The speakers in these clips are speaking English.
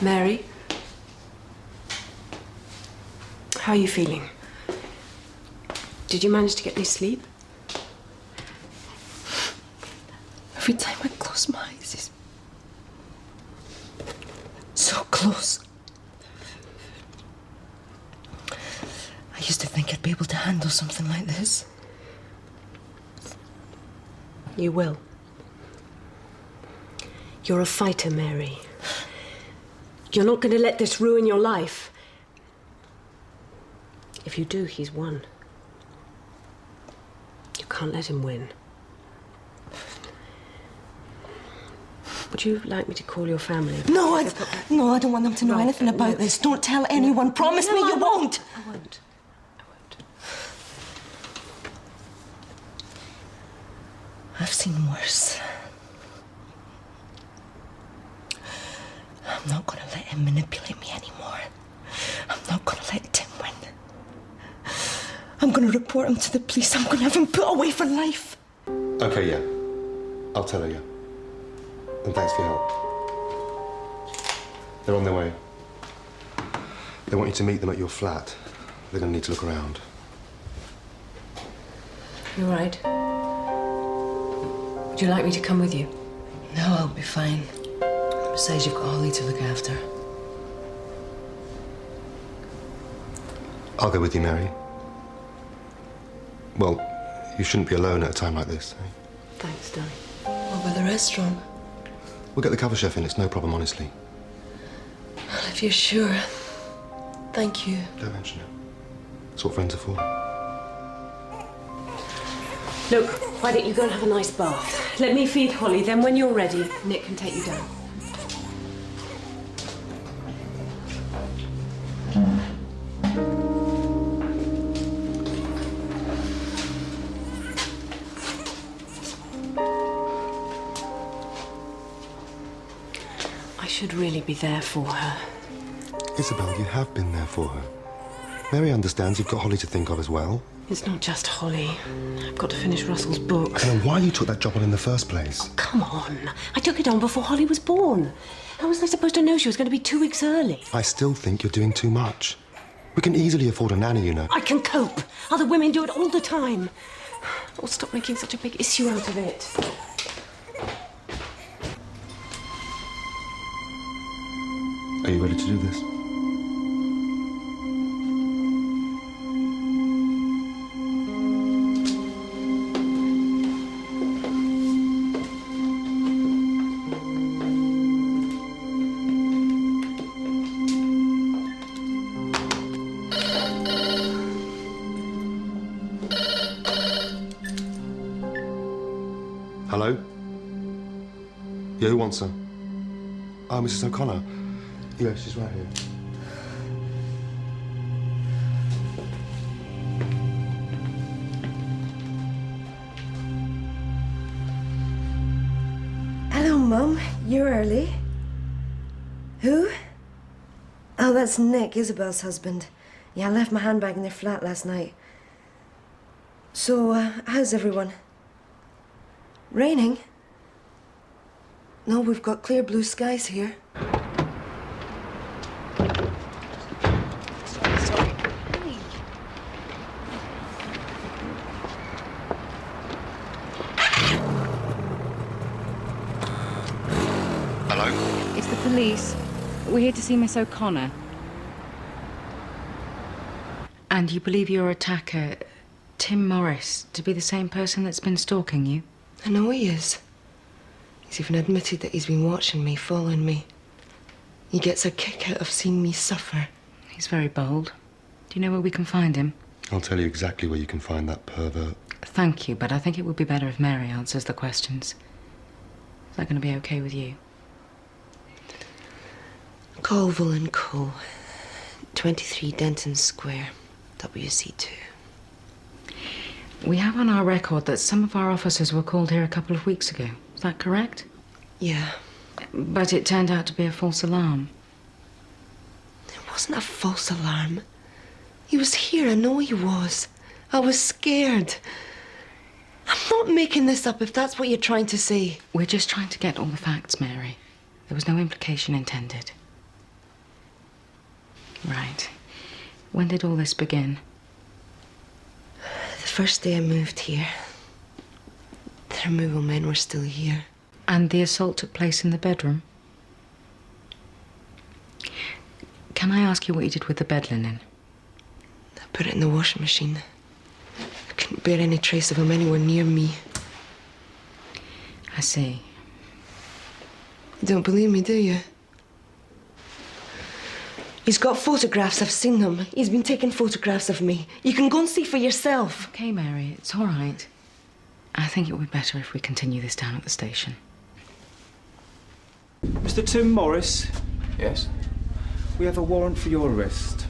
Mary? How are you feeling? Did you manage to get any sleep? Every time I close my eyes, it's so close. I used to think I'd be able to handle something like this. You will. You're a fighter, Mary. You're not going to let this ruin your life. If you do, he's won. You can't let him win. Would you like me to call your family? No, I don't want them to know anything about this. Don't tell anyone. Promise me you won't. I won't. I've seen worse. I'm not going to let him manipulate me anymore. I'm not going to let Tim win. I'm going to report him to the police. I'm going to have him put away for life. Okay, yeah. I'll tell her, yeah. And thanks for your help. They're on their way. They want you to meet them at your flat. They're going to need to look around. You all right? Would you like me to come with you? No, I'll be fine. Besides, you've got Holly to look after. I'll go with you, Mary. Well, you shouldn't be alone at a time like this, eh? Thanks, darling. What about the restaurant? We'll get the cover chef in. It's no problem, honestly. Well, if you're sure. Thank you. Don't mention it. That's what friends are for. Look, why don't you go and have a nice bath? Let me feed Holly, then when you're ready, Nick can take you down. I should really be there for her. Isabel, you have been there for her. Mary understands you've got Holly to think of as well. It's not just Holly. I've got to finish Russell's book. And then why you took that job on in the first place? Oh, come on. I took it on before Holly was born. How was I supposed to know she was going to be 2 weeks early? I still think you're doing too much. We can easily afford a nanny, you know. I can cope. Other women do it all the time. Oh, stop making such a big issue out of it. Are you ready to do this? Hello? Yeah, who wants her? Oh, Mrs. O'Connor. Yeah, she's right here. Hello, Mum. You're early. Who? Oh, that's Nick, Isabel's husband. Yeah, I left my handbag in their flat last night. So, how's everyone? Raining? No, we've got clear blue skies here. Sorry. Hey. Hello? It's the police. We're here to see Miss O'Connor. And you believe your attacker, Tim Morris, to be the same person that's been stalking you? I know he is. He's even admitted that he's been watching me, following me. He gets a kick out of seeing me suffer. He's very bold. Do you know where we can find him? I'll tell you exactly where you can find that pervert. Thank you, but I think it would be better if Mary answers the questions. Is that going to be okay with you? Colville and Co. 23 Denton Square, WC2. We have on our record that some of our officers were called here a couple of weeks ago. Is that correct? Yeah. But it turned out to be a false alarm. It wasn't a false alarm. He was here, I know he was. I was scared. I'm not making this up if that's what you're trying to say. We're just trying to get all the facts, Mary. There was no implication intended. Right. When did all this begin? The first day I moved here, the removal men were still here. And the assault took place in the bedroom? Can I ask you what you did with the bed linen? I put it in the washing machine. I couldn't bear any trace of him anywhere near me. I see. You don't believe me, do you? He's got photographs, I've seen them. He's been taking photographs of me. You can go and see for yourself. Okay, Mary, it's all right. I think it would be better if we continue this down at the station. Mr. Tim Morris, Yes? we have a warrant for your arrest.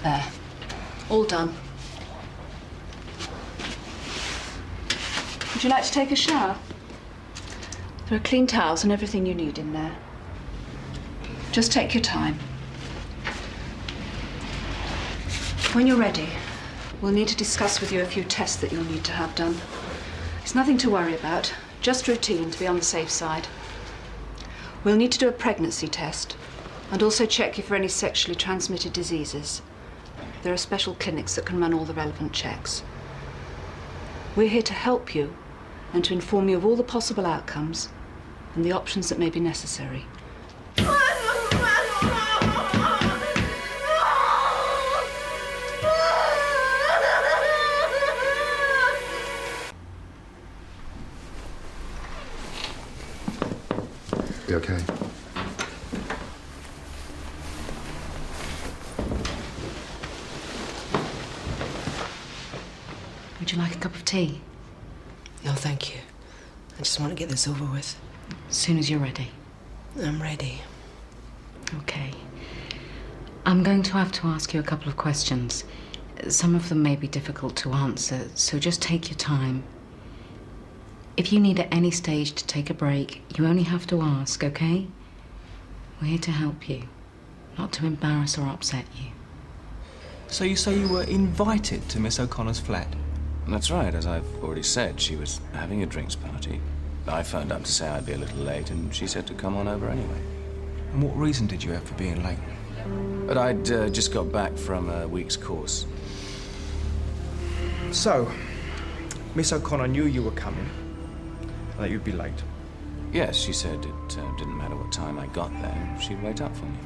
There. All done. Would you like to take a shower? There are clean towels and everything you need in there. Just take your time. When you're ready, we'll need to discuss with you a few tests that you'll need to have done. It's nothing to worry about, just routine to be on the safe side. We'll need to do a pregnancy test and also check you for any sexually transmitted diseases. There are special clinics that can run all the relevant checks. We're here to help you and to inform you of all the possible outcomes and the options that may be necessary. You okay? Would you like a cup of tea? No, thank you. I just want to get this over with. As soon as you're ready. I'm ready. Okay. I'm going to have to ask you a couple of questions. Some of them may be difficult to answer, so just take your time. If you need at any stage to take a break, you only have to ask, okay? We're here to help you, not to embarrass or upset you. So you say you were invited to Miss O'Connor's flat? That's right. As I've already said, she was having a drinks party. I phoned up to say I'd be a little late, and she said to come on over anyway. And what reason did you have for being late? But I'd just got back from a week's course. So, Miss O'Connor knew you were coming and that you'd be late. Yes, she said it didn't matter what time I got there. She'd wait up for me.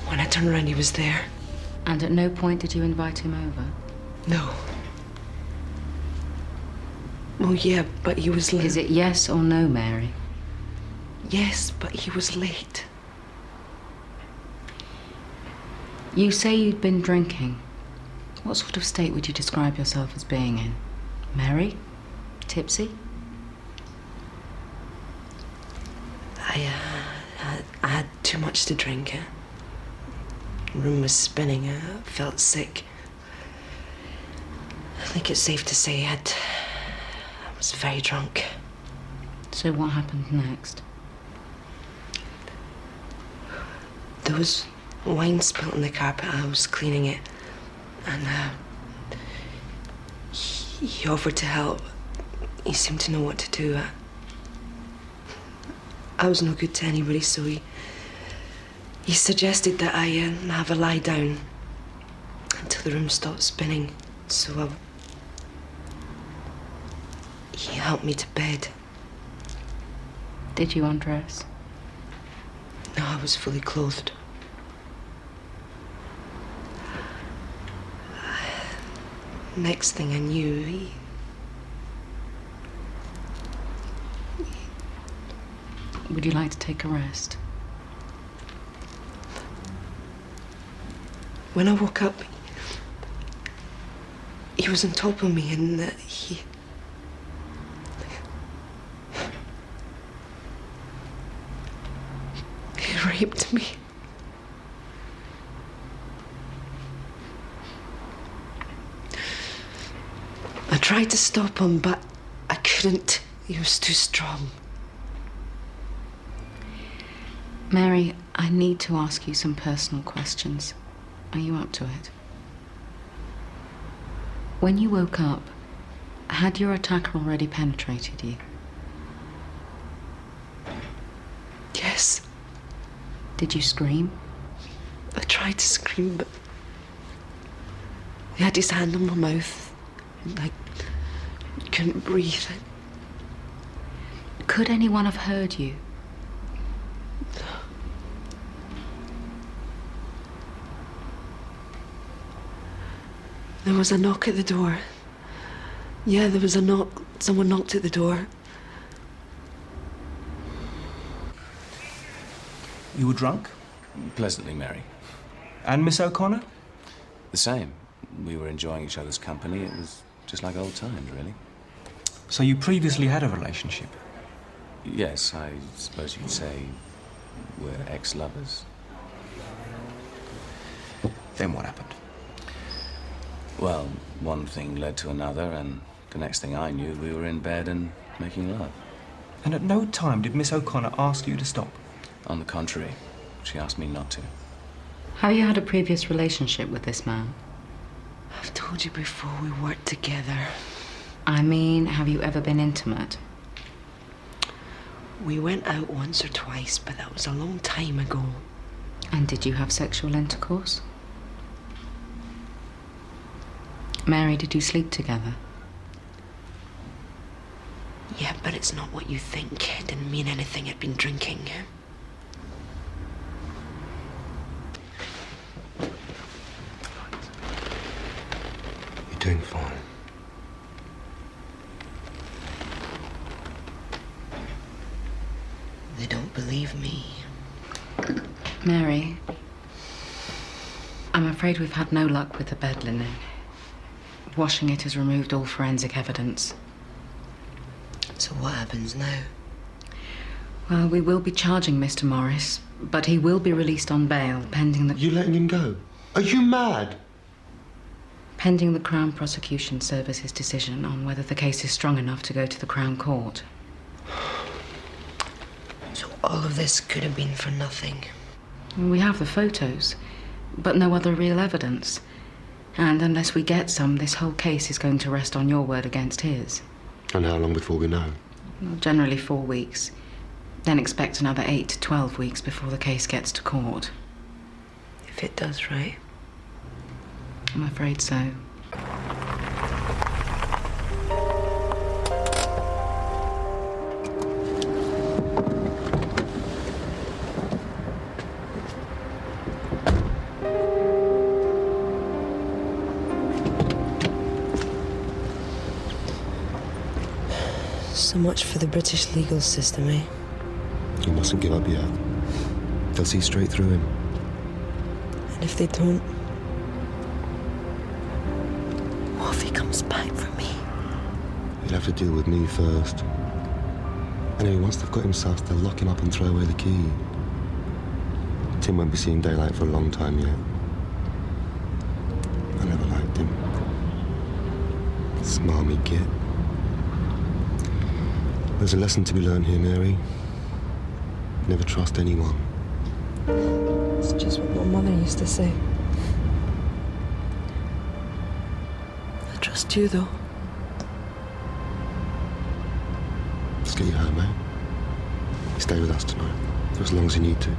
When I turned around, he was there. And at no point did you invite him over? No. Oh, yeah, but he was late. Is it yes or no, Mary? Yes, but he was late. You say you'd been drinking. What sort of state would you describe yourself as being in? Merry? Tipsy? I had too much to drink. The room was spinning. I felt sick. I think it's safe to say I was very drunk. So what happened next? There was wine spilt on the carpet. I was cleaning it. And he offered to help. He seemed to know what to do. I was no good to anybody, so he suggested that I have a lie down until the room stopped spinning. So he helped me to bed. Did you undress? No, I was fully clothed. Next thing I knew, Would you like to take a rest? When I woke up, he was on top of me and he raped me. I tried to stop him, but I couldn't. He was too strong. Mary, I need to ask you some personal questions. Are you up to it? When you woke up, had your attacker already penetrated you? Yes. Did you scream? I tried to scream, but he had his hand on my mouth and I couldn't breathe. Could anyone have heard you? There was a knock at the door. Yeah, there was a knock. Someone knocked at the door. You were drunk? Pleasantly merry. And Miss O'Connor? The same. We were enjoying each other's company. It was just like old times, really. So you previously had a relationship? Yes, I suppose you'd say we're ex-lovers. Then what happened? Well, one thing led to another, and the next thing I knew, we were in bed and making love. And at no time did Miss O'Connor ask you to stop? On the contrary, she asked me not to. Have you had a previous relationship with this man? I've told you before, we worked together. I mean, have you ever been intimate? We went out once or twice, but that was a long time ago. And did you have sexual intercourse? Mary, did you sleep together? Yeah, but it's not what you think. It didn't mean anything. I'd been drinking. You're doing fine. They don't believe me. Mary, I'm afraid we've had no luck with the bed linen. Washing it has removed all forensic evidence. So what happens now? Well, we will be charging Mr. Morris, but he will be released on bail pending the... You letting him go? Are you mad? Pending the Crown Prosecution Service's decision on whether the case is strong enough to go to the Crown Court. So all of this could have been for nothing. We have the photos, but no other real evidence. And unless we get some, this whole case is going to rest on your word against his. And how long before we know? Generally 4 weeks. Then expect another 8 to 12 weeks before the case gets to court. If it does, right? I'm afraid so. So much for the British legal system, eh? You mustn't give up yet. They'll see straight through him. And if they don't, what if he comes back for me? He'll have to deal with me first. Anyway, once they've got him sussed, they'll lock him up and throw away the key. Tim won't be seeing daylight for a long time yet. I never liked him. Smarmy git. There's a lesson to be learned here, Mary. Never trust anyone. It's just what my mother used to say. I trust you, though. Let's get you home, eh? Stay with us tonight, for as long as you need to.